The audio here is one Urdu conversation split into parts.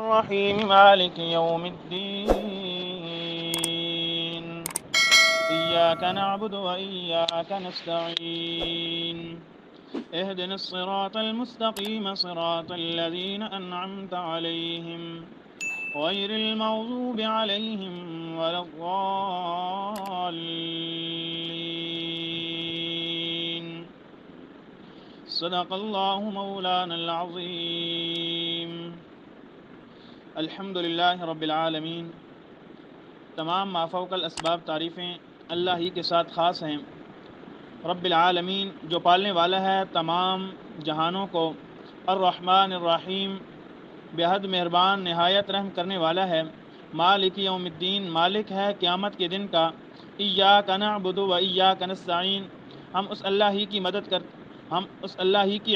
الرحيم مالك يوم الدين إياك نعبد وإياك نستعين اهدنا الصراط المستقيم صراط الذين أنعمت عليهم غير المغضوب عليهم ولا الضالين صدق الله مولانا العظيم. الحمدللہ رب العالمین. تمام ما فوق الاسباب تعریفیں اللہ ہی کے ساتھ خاص ہیں. رب العالمین جو پالنے والا ہے تمام جہانوں کو، الرحمن الرحیم بے حد مہربان نہایت رحم کرنے والا ہے. مالک یوم الدین مالک ہے قیامت کے دن کا. ایاک نعبد و ایاک نستعین ہم اس اللہ ہی کی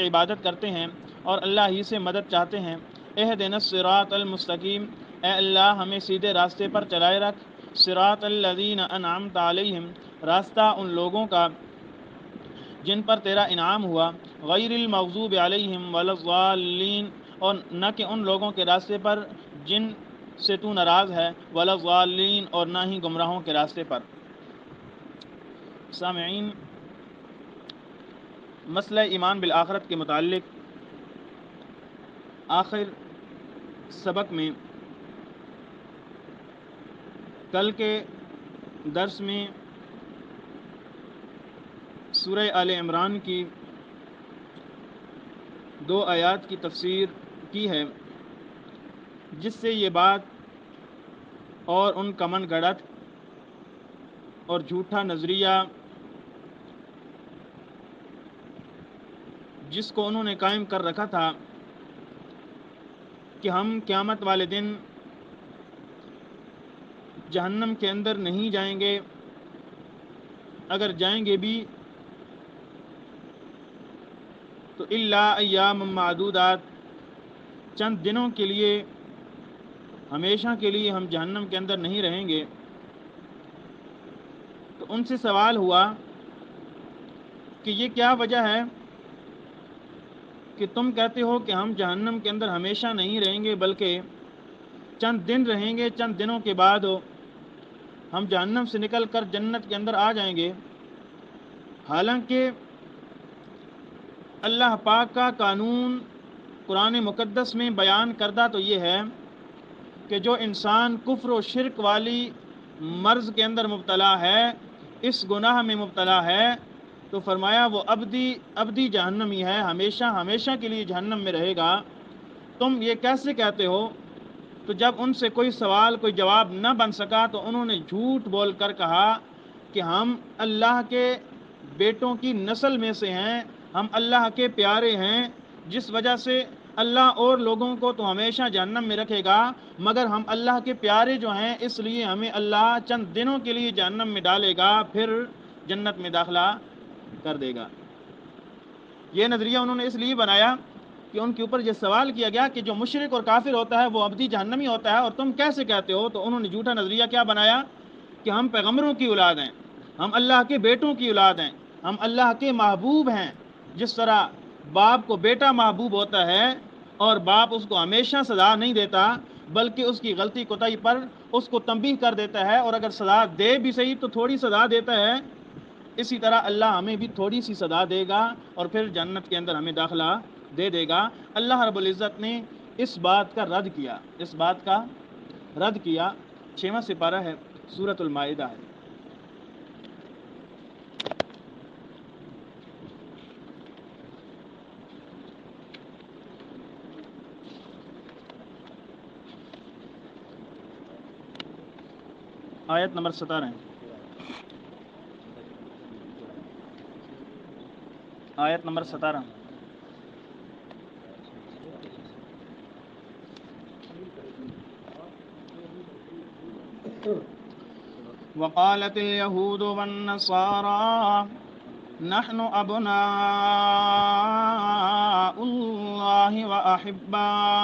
عبادت کرتے ہیں اور اللہ ہی سے مدد چاہتے ہیں. اہدنا الصراط المستقیم اے اللہ ہمیں سیدھے راستے پر چلائے رکھ. صراط الذین انعمت علیہم راستہ ان لوگوں کا جن پر تیرا انعام ہوا. غیر المغضوب علیہم ولا الضالین اور نہ کہ ان لوگوں کے راستے پر جن سے تو ناراض ہے، ولا الضالین اور نہ ہی گمراہوں کے راستے پر. سامعین، مسئلہ ایمان بالآخرت کے متعلق آخر سبق میں کل کے درس میں سورہ آل عمران کی 2 آیات کی تفسیر کی ہے، جس سے یہ بات اور ان کا من گھڑت اور جھوٹا نظریہ جس کو انہوں نے قائم کر رکھا تھا کہ ہم قیامت والے دن جہنم کے اندر نہیں جائیں گے، اگر جائیں گے بھی تو الا ایام معدودات چند دنوں کے لیے، ہمیشہ کے لیے ہم جہنم کے اندر نہیں رہیں گے. تو ان سے سوال ہوا کہ یہ کیا وجہ ہے کہ تم کہتے ہو کہ ہم جہنم کے اندر ہمیشہ نہیں رہیں گے بلکہ چند دن رہیں گے، چند دنوں کے بعد ہم جہنم سے نکل کر جنت کے اندر آ جائیں گے. حالانکہ اللہ پاک کا قانون قرآن مقدس میں بیان کردہ تو یہ ہے کہ جو انسان کفر و شرک والی مرض کے اندر مبتلا ہے، اس گناہ میں مبتلا ہے، تو فرمایا وہ ابدی جہنمی ہے، ہمیشہ کے لیے جہنم میں رہے گا. تم یہ کیسے کہتے ہو؟ تو جب ان سے کوئی سوال کوئی جواب نہ بن سکا تو انہوں نے جھوٹ بول کر کہا کہ ہم اللہ کے بیٹوں کی نسل میں سے ہیں، ہم اللہ کے پیارے ہیں، جس وجہ سے اللہ اور لوگوں کو تو ہمیشہ جہنم میں رکھے گا، مگر ہم اللہ کے پیارے جو ہیں اس لیے ہمیں اللہ چند دنوں کے لیے جہنم میں ڈالے گا، پھر جنت میں داخلہ کر دے گا. یہ نظریہ انہوں نے اس لیے بنایا کہ ان کے اوپر یہ سوال کیا گیا کہ جو مشرک اور کافر ہوتا ہے وہ ابدی جہنمی ہوتا ہے، اور تم کیسے کہتے ہو؟ تو انہوں نے جھوٹا نظریہ کیا بنایا کہ ہم پیغمبروں کی اولاد ہیں، ہم اللہ کے بیٹوں کی اولاد ہیں، ہم اللہ کے محبوب ہیں. جس طرح باپ کو بیٹا محبوب ہوتا ہے اور باپ اس کو ہمیشہ سزا نہیں دیتا بلکہ اس کی غلطی کوتاہی پر اس کو تنبیہ کر دیتا ہے، اور اگر سزا دے بھی صحیح تو تھوڑی سزا دیتا ہے، اسی طرح اللہ ہمیں بھی تھوڑی سی سزا دے گا اور پھر جنت کے اندر ہمیں داخلہ دے دے گا. اللہ رب العزت نے اس بات کا رد کیا. 6واں سپارہ ہے، سورۃ المائدہ ہے. آیت نمبر 17 ہے. آیت نمبر 17. وقالت اليهود والنصارى نحن أبناء الله وأحباؤه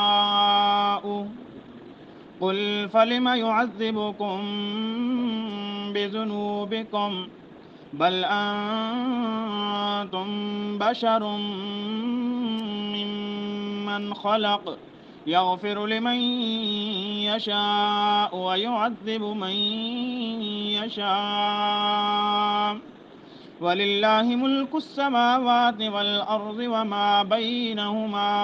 قل فلم يعذبكم بذنوبكم بل أنتم بشر ممن خلق يغفر لمن يشاء ويعذب من يشاء ولله ملك السماوات والأرض وما بينهما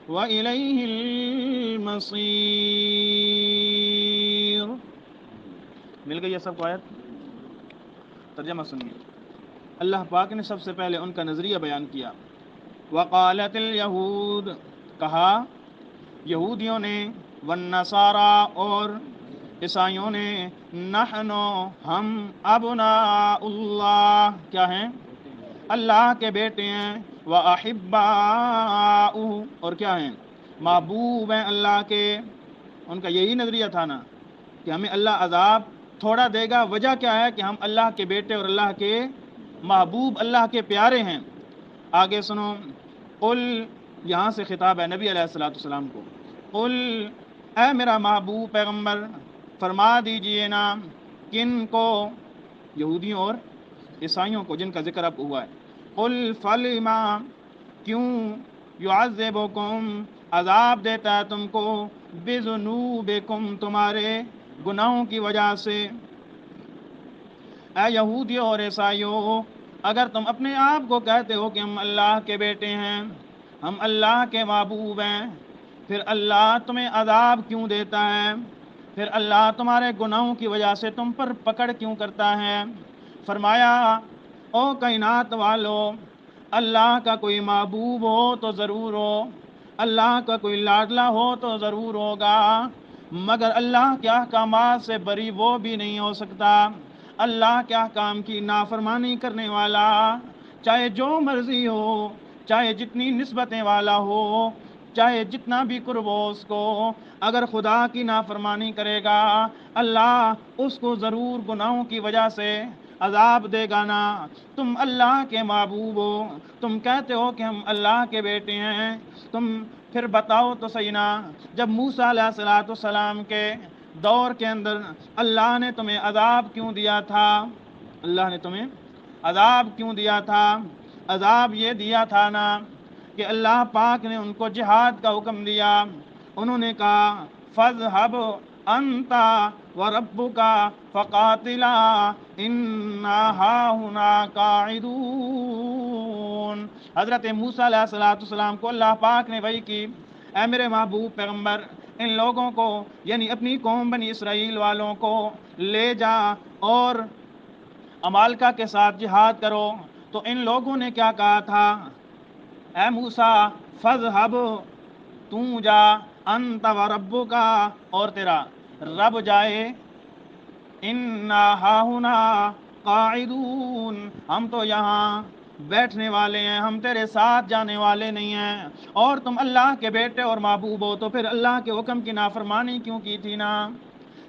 وإليه المصير. مل گئی ہے سب کو آیت؟ ترجمہ سنیے. اللہ پاک نے سب سے پہلے ان کا نظریہ بیان کیا. وقالت الیہود، کہا یہودیوں نے، والنصارى اور عیسائیوں نے، نحن ہم، ابناء اللہ کیا ہیں؟ اللہ کے بیٹے ہیں، وأحباؤہ اور کیا ہیں؟ محبوب ہیں اللہ کے. ان کا یہی نظریہ تھا نا کہ ہمیں اللہ عذاب تھوڑا دے گا. وجہ کیا ہے؟ کہ ہم اللہ کے بیٹے اور اللہ کے محبوب، اللہ کے پیارے ہیں. آگے سنو. قل، یہاں سے خطاب ہے نبی علیہ السلام کو. قل، اے میرا محبوب پیغمبر، فرما دیجئے نا. کن کو؟ یہودیوں اور عیسائیوں کو، جن کا ذکر اب ہوا ہے. قل فلما، کیوں؟ يعذبكم، عذاب دیتا ہے تم کو، بذنوبکم، تمہارے گناہوں کی وجہ سے. اے یہودیوں اور عیسائیوں، اگر تم اپنے آپ کو کہتے ہو کہ ہم اللہ کے بیٹے ہیں، ہم اللہ کے محبوب ہیں، پھر اللہ تمہیں عذاب کیوں دیتا ہے؟ پھر اللہ تمہارے گناہوں کی وجہ سے تم پر پکڑ کیوں کرتا ہے؟ فرمایا، او کائنات والو، اللہ کا کوئی محبوب ہو تو ضرور ہو، اللہ کا کوئی لاڈلا ہو تو ضرور ہوگا، مگر اللہ کے احکامات سے بری وہ بھی نہیں ہو سکتا. اللہ کے احکام کی نافرمانی کرنے والا، چاہے جو مرضی ہو، چاہے جتنی نسبتیں والا ہو، چاہے جتنا بھی قرب ہو اس کو، اگر خدا کی نافرمانی کرے گا، اللہ اس کو ضرور گناہوں کی وجہ سے عذاب دے گا نا. تم اللہ کے محبوب ہو، تم کہتے ہو کہ ہم اللہ کے بیٹے ہیں. تم پھر بتاؤ تو صحیح نا، جب موسیٰ علیہ السلام کے دور کے اندر اللہ نے تمہیں عذاب کیوں دیا تھا؟ اللہ نے تمہیں عذاب کیوں دیا تھا؟ عذاب یہ دیا تھا نا کہ اللہ پاک نے ان کو جہاد کا حکم دیا. انہوں نے کہا فَاذْهَبْ أَنْتَ وَرَبُّكَ فَقَاتِلَا إِنَّا هَاهُنَا قَاعِدُونَ. حضرت موسیٰ علیہ السلام کو اللہ پاک نے وحی کی، اے میرے محبوب پیغمبر، ان لوگوں کو یعنی اپنی قوم بنی اسرائیل والوں کو لے جا اور عمالقہ کے ساتھ جہاد کرو. تو ان لوگوں نے کیا کہا تھا؟ اے موسیٰ، فَاذْهَبْ، تو جا، انت وربک، اور تیرا رب جائے، انا ہاہنا قاعدون، ہم تو یہاں بیٹھنے والے ہیں، ہم تیرے ساتھ جانے والے نہیں ہیں. اور تم اللہ کے بیٹے اور محبوب ہو تو پھر اللہ کے حکم کی نافرمانی کیوں کی تھی نا؟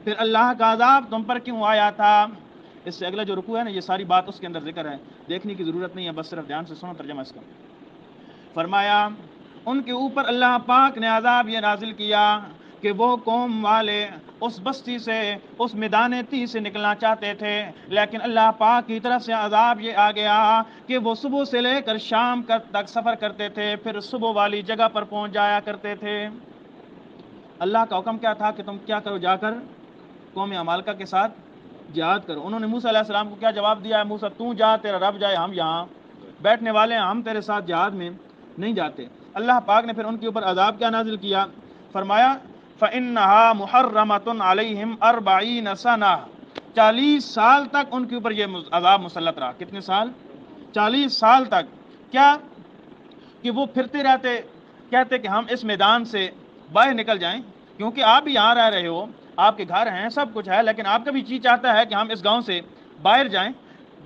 پھر اللہ کا عذاب تم پر کیوں آیا تھا؟ اس سے اگلا جو رکوع ہے نا، یہ ساری بات اس کے اندر ذکر ہے، دیکھنے کی ضرورت نہیں ہے، بس صرف دھیان سے سنو ترجمہ اس کا. فرمایا، ان کے اوپر اللہ پاک نے عذاب یہ نازل کیا کہ وہ قوم والے اس بستی سے، اس میدان تی سے نکلنا چاہتے تھے، لیکن اللہ پاک کی طرف سے عذاب یہ آ گیا کہ وہ صبح سے لے کر شام تک سفر کرتے تھے، پھر صبح والی جگہ پر پہنچ جایا کرتے تھے. اللہ کا حکم کیا تھا کہ تم کیا کرو؟ جا کر قوم عمالقہ کے ساتھ جہاد کرو. انہوں نے موسیٰ علیہ السلام کو کیا جواب دیا ہے؟ موسیٰ تو جا، تیرا رب جائے، ہم یہاں بیٹھنے والے ہیں، ہم تیرے ساتھ جہاد میں نہیں جاتے. اللہ پاک نے پھر ان کے اوپر عذاب کیا نازل کیا؟ فرمایا فَإِنَّهَا مُحَرَّمَةٌ عَلَيْهِمْ 40 سَنَةً، 40 سال تک ان کے اوپر یہ عذاب مسلط رہا. کتنے سال؟ 40 سال تک. کیا کہ وہ پھرتے رہتے، کہتے کہ ہم اس میدان سے باہر نکل جائیں، کیونکہ آپ بھی یہاں رہ رہے ہو، آپ کے گھر ہیں، سب کچھ ہے، لیکن آپ کا بھی جی چاہتا ہے کہ ہم اس گاؤں سے باہر جائیں.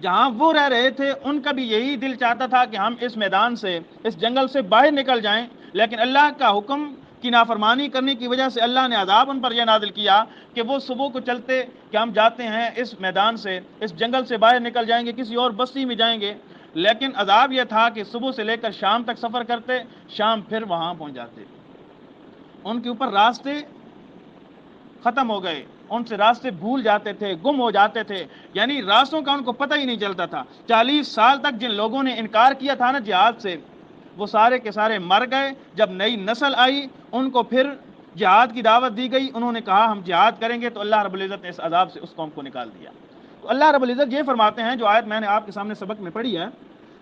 جہاں وہ رہ رہے تھے ان کا بھی یہی دل چاہتا تھا کہ ہم اس میدان سے، اس جنگل سے باہر نکل جائیں، لیکن اللہ کا حکم کی نافرمانی کرنے کی وجہ سے اللہ نے عذاب ان پر یہ نازل کیا کہ وہ صبح کو چلتے کہ ہم جاتے ہیں اس میدان سے، اس جنگل سے باہر نکل جائیں گے، کسی اور بستی میں جائیں گے، لیکن عذاب یہ تھا کہ صبح سے لے کر شام تک سفر کرتے، شام پھر وہاں پہنچ جاتے. ان کے اوپر راستے ختم ہو گئے، ان سے راستے بھول جاتے تھے، گم ہو جاتے تھے، یعنی راستوں کا ان کو پتہ ہی نہیں چلتا تھا. 40 سال تک جن لوگوں نے انکار کیا تھا نا جہاد سے، وہ سارے کے سارے مر گئے. جب نئی نسل آئی ان کو پھر جہاد کی دعوت دی گئی, انہوں نے کہا ہم جہاد کریں گے, تو اللہ رب العزت نے اس عذاب سے اس قوم کو نکال دیا. تو اللہ رب العزت یہ فرماتے ہیں, جو آیت میں نے آپ کے سامنے سبق میں پڑھی ہے,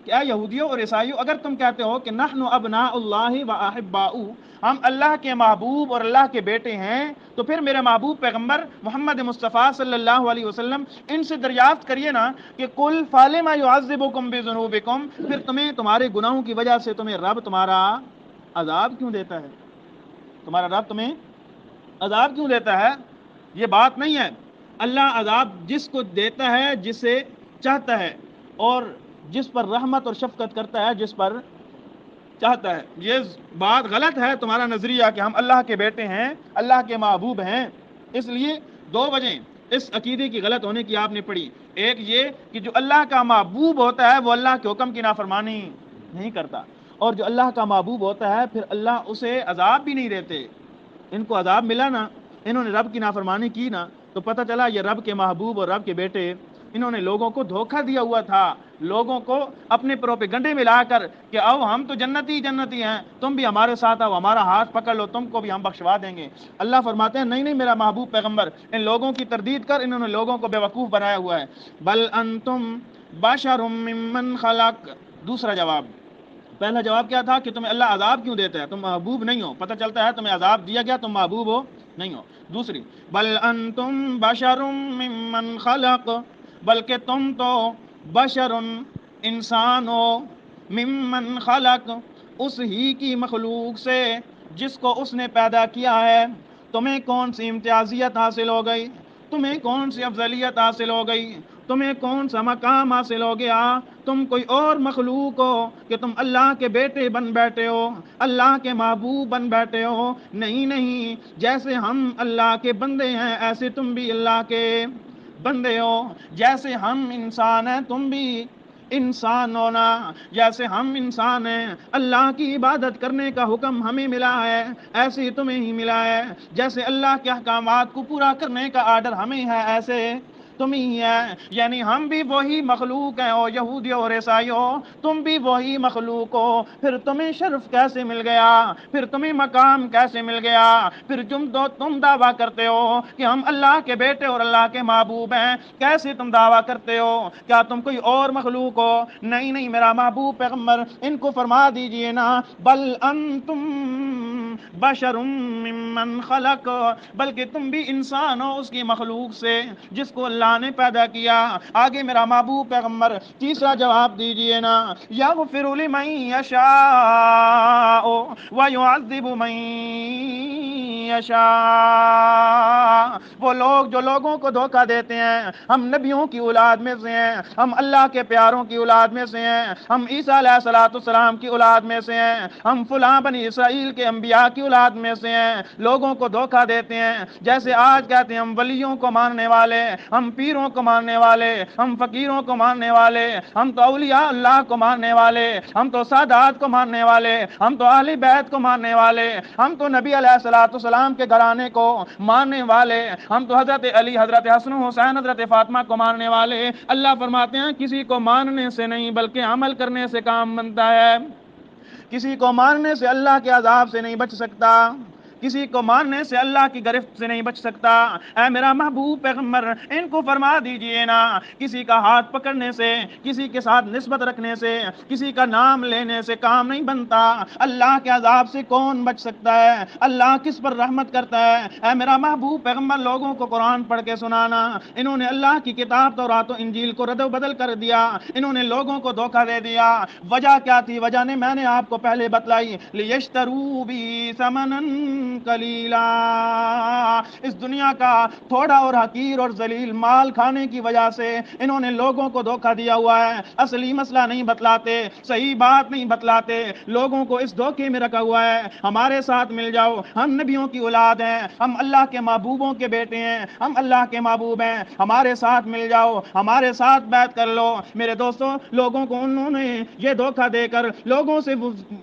کہ اے یہودیوں اور عیسائیوں, اگر تم کہتے ہو کہ نحن ابناء اللہ و احباؤہ, ہم اللہ کے محبوب اور اللہ کے بیٹے ہیں, تو پھر میرے محبوب پیغمبر محمد مصطفیٰ صلی اللہ علیہ وسلم ان سے دریافت کریے نا کہ قل فلم یعذبکم بذنوبکم, پھر تمہیں تمہارے گناہوں کی وجہ سے تمہیں رب تمہارا عذاب کیوں دیتا ہے, تمہارا رب تمہیں عذاب کیوں دیتا ہے. یہ بات نہیں ہے. اللہ عذاب جس کو دیتا ہے جسے چاہتا ہے, اور جس پر رحمت اور شفقت کرتا ہے جس پر چاہتا ہے. یہ بات غلط ہے تمہارا نظریہ کہ ہم اللہ کے بیٹے ہیں, اللہ کے محبوب ہیں. اس لیے دو وجہ اس عقیدے کی غلط ہونے کی آپ نے پڑھی. ایک یہ کہ جو اللہ کا محبوب ہوتا ہے وہ اللہ کے حکم کی نافرمانی نہیں کرتا, اور جو اللہ کا محبوب ہوتا ہے پھر اللہ اسے عذاب بھی نہیں دیتے. ان کو عذاب ملا نا, انہوں نے رب کی نافرمانی کی نا, تو پتہ چلا یہ رب کے محبوب اور رب کے بیٹے, انہوں نے لوگوں کو دھوکہ دیا ہوا تھا, لوگوں کو اپنے پروپیگنڈے میں لا کر کہ آؤ ہم تو جنتی جنتی ہیں, تم بھی ہمارے ساتھ آؤ, ہمارا ہاتھ پکڑ لو, تم کو بھی ہم بخشوا دیں گے. اللہ فرماتے ہیں نہیں نہیں میرا محبوب پیغمبر, ان لوگوں کی تردید کر, انہوں نے لوگوں کو بیوقوف بنایا ہوا ہے. بل انتم بشر ممن خلق. دوسرا جواب, پہلا جواب کیا تھا کہ تمہیں اللہ عذاب کیوں دیتا ہے, تم محبوب نہیں ہو, پتہ چلتا ہے تمہیں عذاب دیا گیا, تم محبوب ہو نہیں ہو. دوسری, بل انتم بشر ممن خلق, بلکہ تم تو بشر انسان ہو, ممن خلق اس ہی کی مخلوق سے جس کو اس نے پیدا کیا ہے. تمہیں کون سی امتیازیت حاصل ہو گئی, تمہیں کون سی افضلیت حاصل ہو گئی, تمہیں کون سا مقام حاصل ہو گیا, تم کوئی اور مخلوق ہو کہ تم اللہ کے بیٹے بن بیٹھے ہو, اللہ کے محبوب بن بیٹھے ہو. نہیں نہیں, جیسے ہم اللہ کے بندے ہیں ایسے تم بھی اللہ کے بندے ہو, جیسے ہم انسان ہیں تم بھی انسان ہونا, جیسے ہم انسان ہیں اللہ کی عبادت کرنے کا حکم ہمیں ملا ہے ایسے ہی تمہیں ہی ملا ہے, جیسے اللہ کے احکامات کو پورا کرنے کا آرڈر ہمیں ہے ایسے تم ہی ہے. یعنی ہم بھی وہی مخلوق ہیں, او یہودیوں اور عیسائیوں تم بھی وہی مخلوق ہو. پھر تمہیں شرف کیسے مل گیا, پھر تمہیں مقام کیسے مل گیا, پھر تم دعویٰ کرتے ہو کہ ہم اللہ کے بیٹے اور اللہ کے محبوب ہیں, کیسے تم دعویٰ کرتے ہو, کیا تم کوئی اور مخلوق ہو. نہیں نہیں میرا محبوب پیغمبر ان کو فرما دیجئے نا, بل انتم بشر ممن خلق, بلکہ تم بھی انسان ہو اس کی مخلوق سے جس کو اللہ نے پیدا کیا. آگے میرا محبوب پیغمبر تیسرا جواب دیجئے نا, یغفر لمن یشاء ویعذب من یشاء. وہ لوگ جو لوگوں کو دھوکہ دیتے ہیں, ہم نبیوں کی اولاد میں سے ہیں, ہم اللہ کے پیاروں کی اولاد میں سے ہیں, ہم عیسیٰ علیہ السلام کی اولاد میں سے ہیں, ہم فلاں بنی اسرائیل کے انبیاء کی اولاد میں سے ہیں, لوگوں کو دھوکہ دیتے ہیں. جیسے آج کہتے ہیں ہم ولیوں کو ماننے والے, ہم پیروں کو ماننے والے, ہم فقیروں کو ماننے والے, ہم تو اولیاء اللہ کو ماننے والے, ہم تو سادات کو ماننے والے, ہم تو اہل بیت کو ماننے والے, ہم تو نبی علیہ السلام کے گھرانے کو ماننے والے, ہم تو حضرت علی, حضرت حسن حسین, حضرت فاطمہ کو ماننے والے. اللہ فرماتے ہیں کسی کو ماننے سے نہیں بلکہ عمل کرنے سے کام بنتا ہے. کسی کو ماننے سے اللہ کے عذاب سے نہیں بچ سکتا, کسی کو ماننے سے اللہ کی گرفت سے نہیں بچ سکتا. اے میرا محبوب پیغمبر ان کو فرما دیجئے نا, کسی کا ہاتھ پکڑنے سے, کسی کے ساتھ نسبت رکھنے سے, کسی کا نام لینے سے کام نہیں بنتا. اللہ کے عذاب سے کون بچ سکتا ہے, اللہ کس پر رحمت کرتا ہے. اے میرا محبوب پیغمبر لوگوں کو قرآن پڑھ کے سنانا. انہوں نے اللہ کی کتاب تورات و انجیل کو رد و بدل کر دیا, انہوں نے لوگوں کو دھوکہ دے دیا. وجہ کیا تھی, وجہ نے میں نے آپ کو پہلے بتلائی, لیشتروا بی ثمنا قلیلا. اس دنیا کا تھوڑا اور حقیر اور ذلیل مال کھانے کی وجہ سے انہوں نے لوگوں کو دھوکہ دیا ہوا ہے. اصلی مسئلہ نہیں بتلاتے, صحیح بات نہیں بتلاتے, لوگوں کو اس دھوکے میں رکھا ہوا ہے. ہمارے ساتھ مل جاؤ, ہم نبیوں کی اولاد ہیں, ہم اللہ کے محبوبوں کے بیٹے ہیں, ہم اللہ کے محبوب ہیں, ہمارے ساتھ مل جاؤ, ہمارے ساتھ بیعت کر لو. میرے دوستوں لوگوں کو انہوں نے یہ دھوکہ دے کر لوگوں سے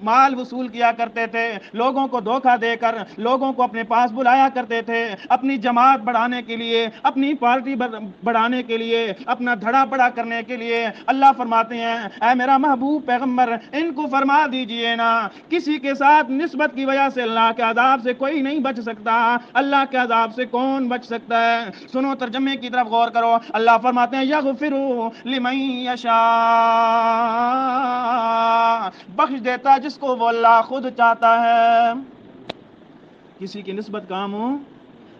مال وصول کیا کرتے تھے, لوگوں کو دھوکہ دے کر لوگوں کو اپنے پاس بلایا کرتے تھے اپنی جماعت بڑھانے کے لیے، اپنی پارٹی بڑھانے کے لیے، اپنا دھڑا بڑا کرنے کے لیے۔ اللہ فرماتے ہیں اے میرا محبوب پیغمبر ان کو فرما دیجئے نا کسی کے ساتھ نسبت کی وجہ سے اللہ کے عذاب سے کوئی نہیں بچ سکتا، اللہ کے عذاب سے کون بچ سکتا ہے؟ سنو ترجمے کی طرف غور کرو۔ اللہ فرماتے ہیں یغفر لمن یشاء، بخش دیتا جس کو وہ اللہ خود چاہتا ہے۔ کسی کی نسبت کام ہو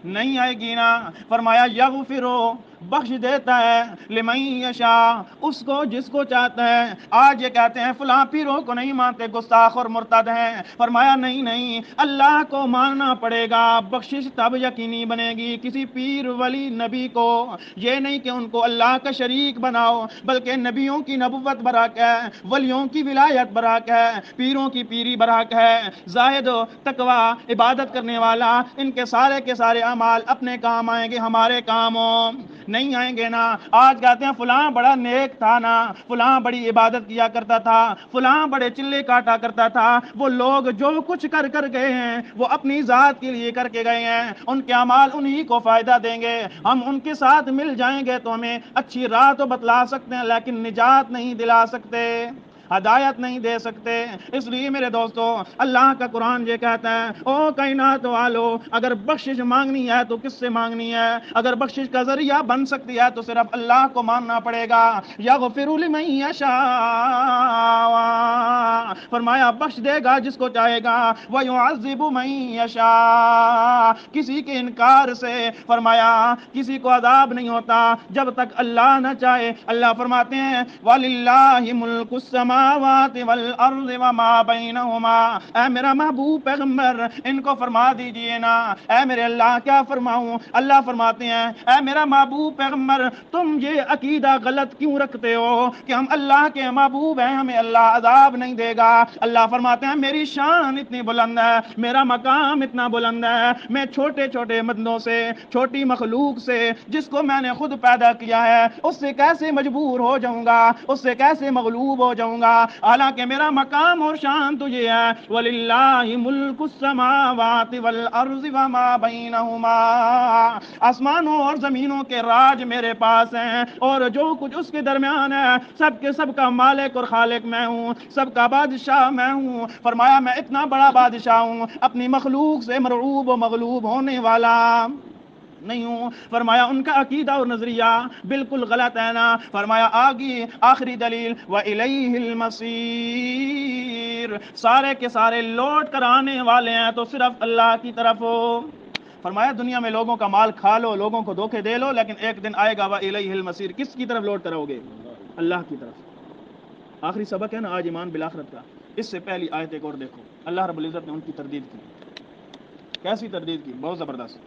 نہیں آئے گی نا۔ فرمایا یغفرو، بخش دیتا ہے، لمن یشاء، اس کو جس کو چاہتا ہے۔ آج یہ کہتے ہیں فلاں پیروں کو نہیں مانتے، گستاخ اور مرتد ہیں۔ فرمایا نہیں نہیں، اللہ کو ماننا پڑے گا، بخشش تب یقینی بنے گی۔ کسی پیر ولی نبی کو یہ نہیں کہ ان کو اللہ کا شریک بناؤ، بلکہ نبیوں کی نبوت برحق ہے، ولیوں کی ولایت برحق ہے، پیروں کی پیری برحق ہے۔ زاہد و تقوی عبادت کرنے والا، ان کے سارے اعمال اپنے کام آئیں گے، ہمارے کاموں نہیں آئیں گے نا۔ آج کہتے ہیں فلاں بڑا نیک تھا نا، فلاں بڑی عبادت کیا کرتا تھا، فلاں بڑے چلے کاٹا کرتا تھا۔ وہ لوگ جو کچھ کر گئے ہیں وہ اپنی ذات کے لیے کر کے گئے ہیں، ان کے اعمال انہی کو فائدہ دیں گے۔ ہم ان کے ساتھ مل جائیں گے تو ہمیں اچھی راہ تو بتلا سکتے ہیں، لیکن نجات نہیں دلا سکتے، ہدایت نہیں دے سکتے۔ اس لیے میرے دوستو اللہ کا قرآن یہ کہتا ہے او کائنات والو، اگر بخشش مانگنی ہے تو کس سے مانگنی ہے؟ اگر بخشش کا ذریعہ بن سکتی ہے تو صرف اللہ کو ماننا پڑے گا۔ یغفر لمن یشاء، فرمایا بخش دے گا جس کو چاہے گا، ویعذب من یشاء، کسی کے انکار سے فرمایا کسی کو عذاب نہیں ہوتا جب تک اللہ نہ چاہے۔ اللہ فرماتے ہیں وَلِلَّهِ مُلْكُ السَّمَاوَاتِ وَالْأَرْضِ وَمَا بَيْنَهُمَا، اے میرا محبوب پیغمبر ان کو فرما دیجئے نا۔ اے میرے اللہ کیا فرماؤں؟ اللہ فرماتے ہیں اے میرا محبوب پیغمبر تم یہ عقیدہ غلط کیوں رکھتے ہو کہ ہم اللہ کے محبوب ہیں، ہمیں اللہ عذاب نہیں دے گا؟ اللہ فرماتے ہیں میری شان اتنی بلند ہے، میرا مقام اتنا بلند ہے، میں چھوٹے چھوٹے مدنوں سے، چھوٹی مخلوق سے، جس کو میں نے خود پیدا کیا ہے، اس سے کیسے مجبور ہو جاؤں گا، اس سے کیسے مغلوب ہو جاؤں گا؟ حالانکہ میرا مقام اور شان تو یہ ہے وَلِلَّهِ مُلْكُ السَّمَاوَاتِ وَالْأَرْضِ وَمَا بَيْنَهُمَا، آسمانوں اور زمینوں کے راج میرے پاس ہیں، اور جو کچھ اس کے درمیان ہے سب کے سب کا مالک اور خالق میں ہوں، سب کا بادشاہ میں ہوں۔ فرمایا میں اتنا بڑا بادشاہ ہوں، اپنی مخلوق سے مرعوب و مغلوب ہونے والا نہیں ہوں۔ فرمایا ان کا عقیدہ اور نظریہ بالکل غلط ہے نا۔ فرمایا آگی آخری دلیل وَإِلَيْهِ الْمَصِيرُ، سارے کے سارے لوٹ کر آنے والے ہیں تو صرف اللہ کی طرف ہو۔ فرمایا دنیا میں لوگوں کا مال کھا لو، لوگوں کو دھوکے دے لو، لیکن ایک دن آئے گا وَإِلَيْهِ الْمَصِيرُ، کس کی طرف لوٹ کر آؤ گے؟ اللہ کی طرف۔ آخری سبق ہے نا آج ایمان بالآخرت کا۔ اس سے پہلی آیت ایک اور دیکھو، اللہ رب العزت نے ان کی تردید کی۔ کیسی تردید کی؟ بہت زبردست۔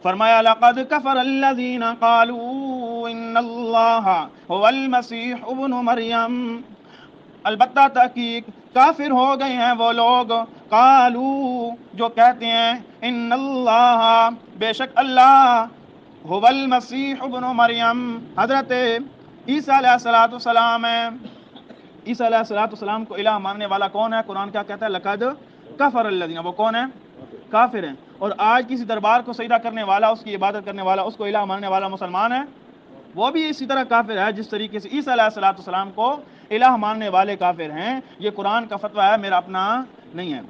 فرمایا لقد کفر الذین قالوا ان اللہ هو المسیح ابن مریم، البتہ تحقیق کافر ہو گئے ہیں وہ لوگ، قالوا جو کہتے ہیں، ان اللہ بے شک اللہ، هو المسیح ابن مریم حضرت عیسیٰ علیہ السلام ہے۔ عیسیٰ علیہ السلام کو الہ ماننے والا کون ہے؟ قرآن کیا کہتا ہے؟ لقد کفر الذین، وہ کون ہے؟ کافر ہیں۔ اور آج کسی دربار کو سجدہ کرنے والا، اس کی عبادت کرنے والا، اس کو الہ ماننے والا مسلمان ہے، وہ بھی اسی طرح کافر ہے جس طریقے سے عیسیٰ علیہ السلام کو الہ ماننے والے کافر ہیں۔ یہ قرآن کا فتویٰ ہے، میرا اپنا نہیں ہے۔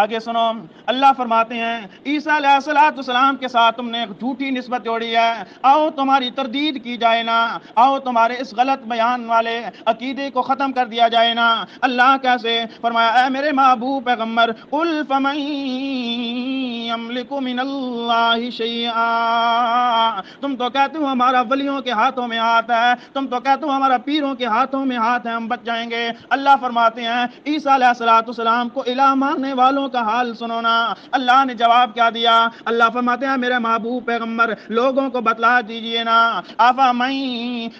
آگے سنو، اللہ فرماتے ہیں عیسیٰ علیہ السلام کے ساتھ تم نے ایک جھوٹی نسبت جوڑی ہے، آؤ تمہاری تردید کی جائے نا، آؤ تمہارے اس غلط بیان والے عقیدے کو ختم کر دیا جائے نا۔ اللہ کیسے؟ فرمایا اے میرے محبوب پیغمبر قل فمن یملک من اللہ شیئا، تم تو کہتے ہو ہمارا ولیوں کے ہاتھوں میں ہاتھ ہے، تم تو کہتے ہو ہمارا پیروں کے ہاتھوں میں ہاتھ ہے، ہم بچ جائیں گے۔ اللہ فرماتے ہیں عیسیٰ علیہ السلام کو الہ ماننے والوں کا حال سنو نا۔ اللہ نے جواب کیا دیا؟ اللہ فرماتے ہیں میرے محبوب پیغمبر لوگوں کو بتلا دیجئے نا،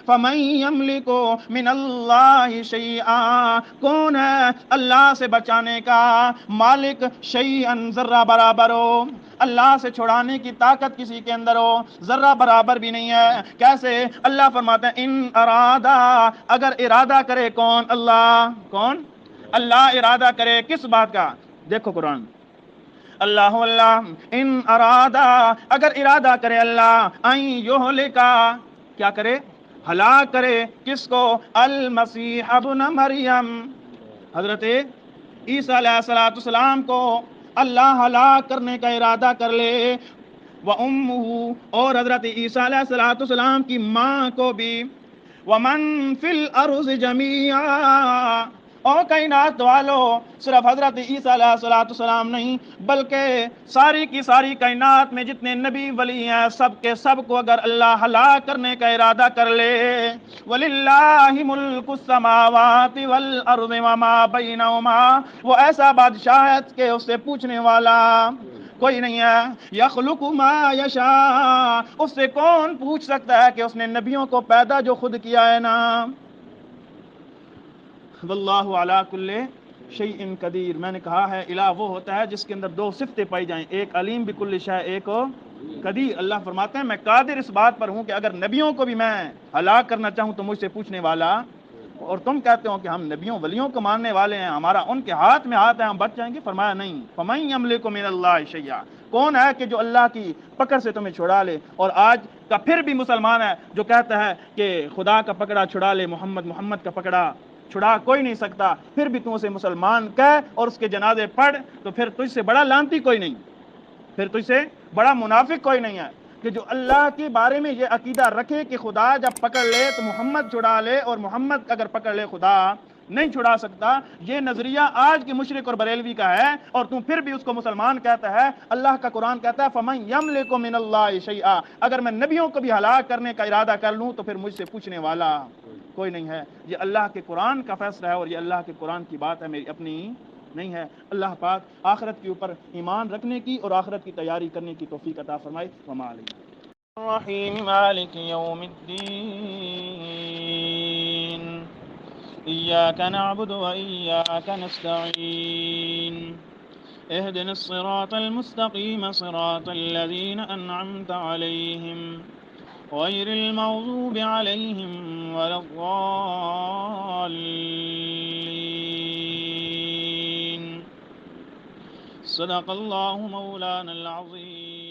فمن یملک من اللہ شیئا، کون ہے اللہ سے بچانے کا مالک؟ شیئا، ذرہ برابر ہو، اللہ سے چھڑانے کی طاقت کسی کے اندر ہو؟ ذرہ برابر بھی نہیں ہے۔ کیسے؟ اللہ فرماتے ہیں ان ارادہ، اگر ارادہ کرے کون؟ اللہ۔ کون؟ اللہ ارادہ کرے کس بات کا؟ دیکھو قرآن، اللہ ان ارادہ اگر ارادہ کرے اللہ ان یہلکا کیا کرے ہلاک کرے کس کو المسیح ابن مریم حضرت عیسیٰ علیہ السلام کو اللہ ہلاک کرنے کا ارادہ کر لے وَأُمُّهُ اور حضرت عیسیٰ علیہ السلام کی ماں کو بھی وَمَن فِي الْأَرْضِ جَمِيعًا اور کائنات والو صرف حضرت عیسیٰ علیہ السلام نہیں بلکہ ساری کی ساری کائنات میں جتنے نبی ولی ہیں سب کے سب کو اگر اللہ ہلاک کرنے کا ارادہ کر لے وَلِلَّهِ مُلْكُ السَّمَاوَاتِ وَالْأَرْضِ وَمَا بَيْنَهُمَا وہ ایسا بادشاہ ہے کہ اس سے پوچھنے والا کوئی نہیں ہے یخلق ما یشاء اس سے کون پوچھ سکتا ہے کہ اس نے نبیوں کو پیدا جو خود کیا ہے نا واللہ علی کل شیء قدیر میں نے کہا ہے الہ وہ ہوتا ہے جس کے اندر دو صفتیں پائی جائیں ایک علیم بکل شیء ایک قدیر اللہ فرماتے ہیں میں قادر اس بات پر ہوں کہ اگر نبیوں کو بھی میں ہلاک کرنا چاہوں تو مجھ سے پوچھنے والا اور تم کہتے ہو کہ ہم نبیوں ولیوں کو ماننے والے ہیں ہمارا ان کے ہاتھ میں ہاتھ ہے ہم بچ جائیں گے فرمایا نہیں فَمَن يَمْلِكُ مِنَ اللَّهِ شَيْئًا کون ہے کہ جو اللہ کی پکڑ سے تمہیں چھڑا لے اور آج کا پھر بھی مسلمان ہے جو کہتا ہے کہ خدا کا پکڑا چھڑا لے محمد کا پکڑا چھڑا کوئی نہیں سکتا پھر بھی تم اسے مسلمان کہہ اور اس کے جنازے پڑھ تو پھر تجھ سے بڑا لانتی کوئی نہیں پھر تجھ سے بڑا منافق کوئی نہیں ہے کہ جو اللہ کے بارے میں یہ عقیدہ رکھے کہ خدا جب پکڑ لے تو محمد چھڑا لے اور محمد اگر پکڑ لے خدا نہیں چھڑا سکتا یہ نظریہ آج کے مشرک اور بریلوی کا ہے اور تم پھر بھی اس کو مسلمان کہتا ہے اللہ کا قرآن کہتا ہے فَمَن يَمْلِكُ مِنَ اللَّهِ شَيْئًا اگر میں نبیوں کو بھی ہلاک کرنے کا ارادہ کر لوں تو پھر مجھ سے پوچھنے والا کوئی نہیں ہے یہ اللہ کے قرآن کا فیصلہ ہے اور یہ اللہ کے قرآن کی بات ہے میری اپنی نہیں ہے اللہ پاک آخرت کے اوپر ایمان رکھنے کی اور آخرت کی تیاری کرنے کی توفیق عطا فرمائے وما علینا الرحیم مالک یوم الدین ایاک نعبد و ایاک نستعین اهدنا الصراط المستقیم صراط الذین انعمت علیہم غیر المغضوب علیہم ولا الضالین صدق اللہ مولانا العظیم